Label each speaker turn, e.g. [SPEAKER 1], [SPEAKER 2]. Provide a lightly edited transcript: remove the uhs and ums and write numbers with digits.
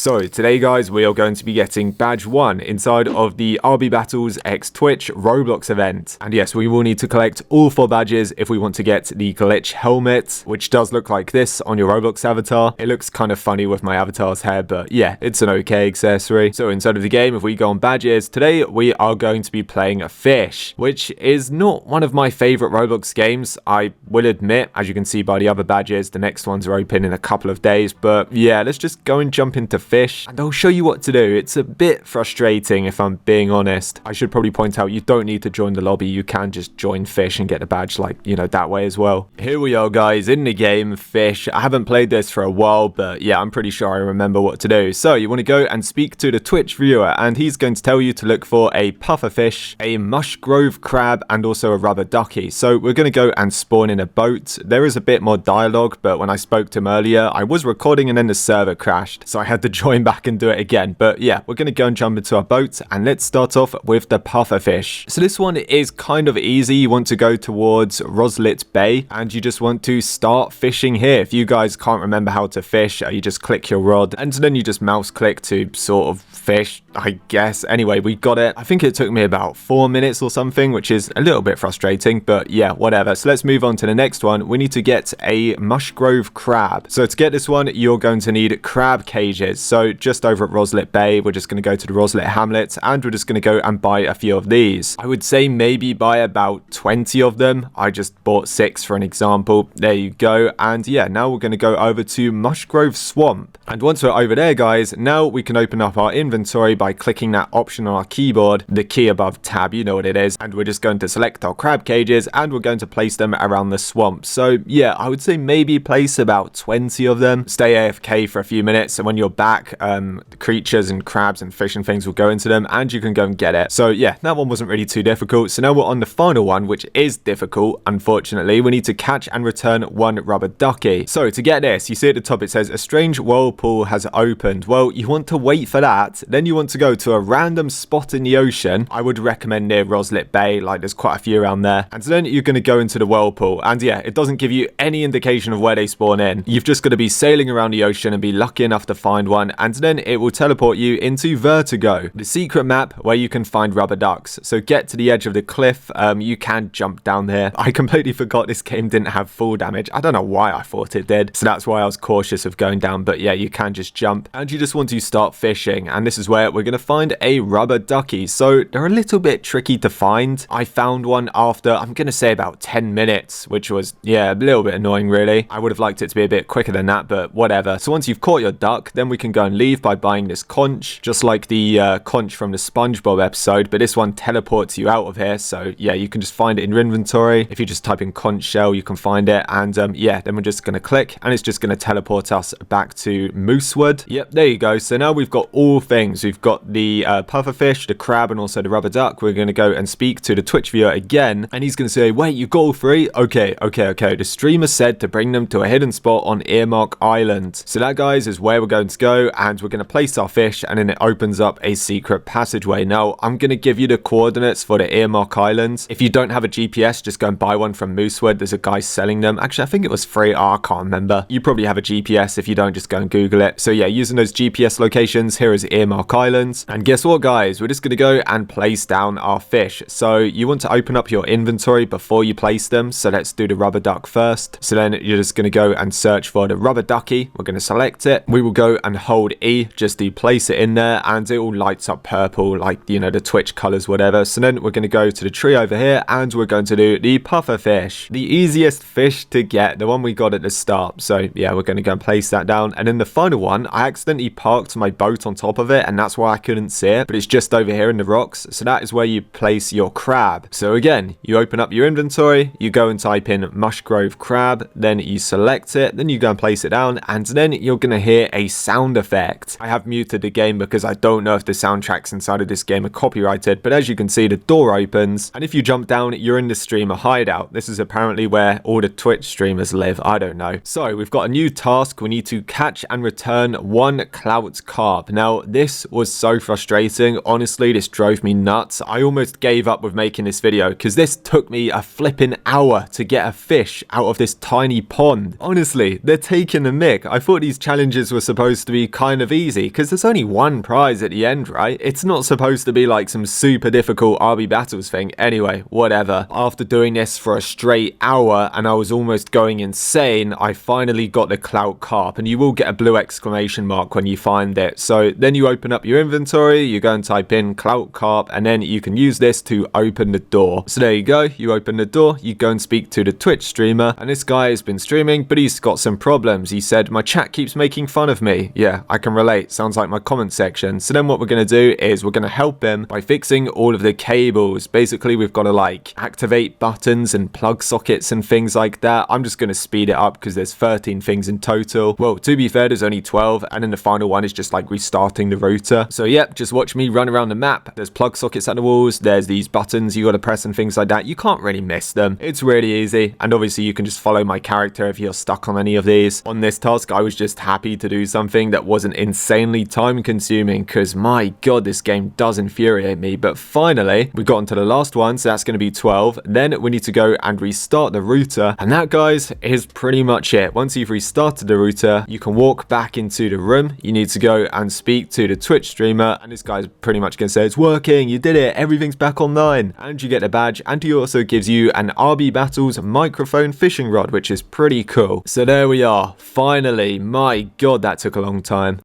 [SPEAKER 1] So today guys, we are going to be getting badge 1 inside of the RB Battles x Twitch Roblox event. And yes, we will need to collect all 4 badges if we want to get the glitch helmet, which does look like this on your Roblox avatar. It looks kind of funny with my avatar's hair, but yeah, it's an okay accessory. So inside of the game, if we go on badges, today we are going to be playing Fisch, which is not one of my favorite Roblox games, I will admit. As you can see by the other badges, the next ones are open in a couple of days. But yeah, let's just go and jump into Fisch and I'll show you what to do. It's a bit frustrating if I'm being honest. I should probably point out you don't need to join the lobby. You can just join Fisch and get the badge, like, you know, that way as well. Here we are guys in the game Fisch. I haven't played this for a while, but yeah, I'm pretty sure I remember what to do. So you want to go and speak to the Twitch viewer and he's going to tell you to look for a puffer fish, a Mushgrove crab and also a rubber ducky. So we're going to go and spawn in a boat. There is a bit more dialogue, but when I spoke to him earlier, I was recording and then the server crashed, so I had to join back and do it again. But yeah, we're going to go and jump into our boat and let's start off with the puffer fish. So this one is kind of easy. You want to go towards ROBLOX Bay and you just want to start fishing here. If you guys can't remember how to fish, you just click your rod and then you just mouse click to sort of fish, I guess. Anyway, we got it. I think it took me about 4 minutes or something, which is a little bit frustrating, but yeah, whatever. So let's move on to the next one. We need to get a Mushgrove crab. So to get this one, you're going to need crab cages. So just over at ROBLOX Bay, we're just going to go to the ROBLOX Hamlet and we're just going to go and buy a few of these. I would say maybe buy about 20 of them. I just bought 6 for an example. There you go. And yeah, now we're going to go over to Mushgrove Swamp. And once we're over there, guys, now we can open up our inventory by clicking that option on our keyboard, the key above tab, you know what it is. And we're just going to select our crab cages and we're going to place them around the swamp. So yeah, I would say maybe place about 20 of them. Stay AFK for a few minutes, and when you're back, the creatures and crabs and fish and things will go into them and you can go and get it. So yeah, that one wasn't really too difficult. So now we're on the final one, which is difficult, unfortunately. We need to catch and return 1 rubber ducky. So to get this, you see at the top it says a strange whirlpool has opened. Well, you want to wait for that, then you want to go to a random spot in the ocean. I would recommend near ROBLOX Bay, like there's quite a few around there. And so then you're going to go into the whirlpool, and yeah, it doesn't give you any indication of where they spawn in. You've just got to be sailing around the ocean and be lucky enough to find one, and then it will teleport you into Vertigo, the secret map where you can find rubber ducks. So get to the edge of the cliff. You can jump down here. I completely forgot this game didn't have full damage. I don't know why I thought it did, so that's why I was cautious of going down. But yeah, you can just jump and you just want to start fishing, and this is where we're going to find a rubber ducky. So they're a little bit tricky to find. I found one after, I'm going to say, about 10 minutes, which was, yeah, a little bit annoying really. I would have liked it to be a bit quicker than that, but whatever. So once you've caught your duck, then we can go and leave by buying this conch, just like the conch from the SpongeBob episode, but this one teleports you out of here. So yeah, you can just find it in your inventory. If you just type in conch shell, you can find it, and yeah, then we're just going to click and it's just going to teleport us back to Moosewood. Yep, there you go. So now we've got all things. We've got the pufferfish, the crab, and also the rubber duck. We're going to go and speak to the Twitch viewer again, and he's going to say, wait, you got all 3? Okay. The streamer said to bring them to a hidden spot on Earmark Island. So that, guys, is where we're going to go, and we're going to place our fish, and then it opens up a secret passageway. Now, I'm going to give you the coordinates for the Earmark Islands. If you don't have a GPS, just go and buy one from Moosewood. There's a guy selling them. Actually, I think it was free. Oh, I can't remember. You probably have a GPS. If you don't, just go and Google it. So yeah, using those GPS locations, here is Earmark Islands. And guess what, guys? We're just going to go and place down our fish. So you want to open up your inventory before you place them. So let's do the rubber duck first. So then you're just going to go and search for the rubber ducky. We're going to select it. We will go and hold E just to place it in there, and it all lights up purple, like, you know, the Twitch colors, whatever. So then we're going to go to the tree over here and we're going to do the puffer fish, the easiest fish to get, the one we got at the start. So yeah, we're going to go and place that down. And then the final one, I accidentally parked my boat on top of it, and that's why I couldn't see it, but it's just over here in the rocks. So that is where you place your crab. So again, you open up your inventory, you go and type in Mushgrove crab, then you select it, then you go and place it down, and then you're going to hear a sound effect. I have muted the game because I don't know if the soundtracks inside of this game are copyrighted, but as you can see, the door opens, and if you jump down, you're in the streamer hideout. This is apparently where all the Twitch streamers live. I don't know. So we've got a new task. We need to catch and return 1 Clout Crap. Now, this was so frustrating. Honestly, this drove me nuts. I almost gave up with making this video because this took me a flipping hour to get a fish out of this tiny pond. Honestly, they're taking the mick. I thought these challenges were supposed to be kind of easy, because there's only one prize at the end, right? It's not supposed to be like some super difficult RB battles thing. Anyway, whatever. After doing this for a straight hour and I was almost going insane, I finally got the Clout Crap, and you will get a blue exclamation mark when you find it. So then you open up your inventory, you go and type in Clout Crap, and then you can use this to open the door. So there you go, you open the door, you go and speak to the Twitch streamer, and this guy has been streaming, but he's got some problems. He said, my chat keeps making fun of me. Yeah, I can relate. Sounds like my comment section. So then what we're going to do is we're going to help him by fixing all of the cables. Basically, we've got to like activate buttons and plug sockets and things like that. I'm just going to speed it up because there's 13 things in total. Well, to be fair, there's only 12, and then the final one is just like restarting the router. So yep, just watch me run around the map. There's plug sockets at the walls, there's these buttons you got to press and things like that. You can't really miss them. It's really easy, and obviously you can just follow my character if you're stuck on any of these. On this task, I was just happy to do something that wasn't insanely time consuming, because my god, this game does infuriate me. But finally, we got onto the last one, so that's going to be 12. Then we need to go and restart the router, and that, guys, is pretty much it. Once you've restarted the router, you can walk back into the room. You need to go and speak to the Twitch streamer, and this guy's pretty much going to say, it's working, you did it, everything's back online. And you get a badge, and he also gives you an RB Battles microphone fishing rod, which is pretty cool. So there we are. Finally, my god, that took a long time.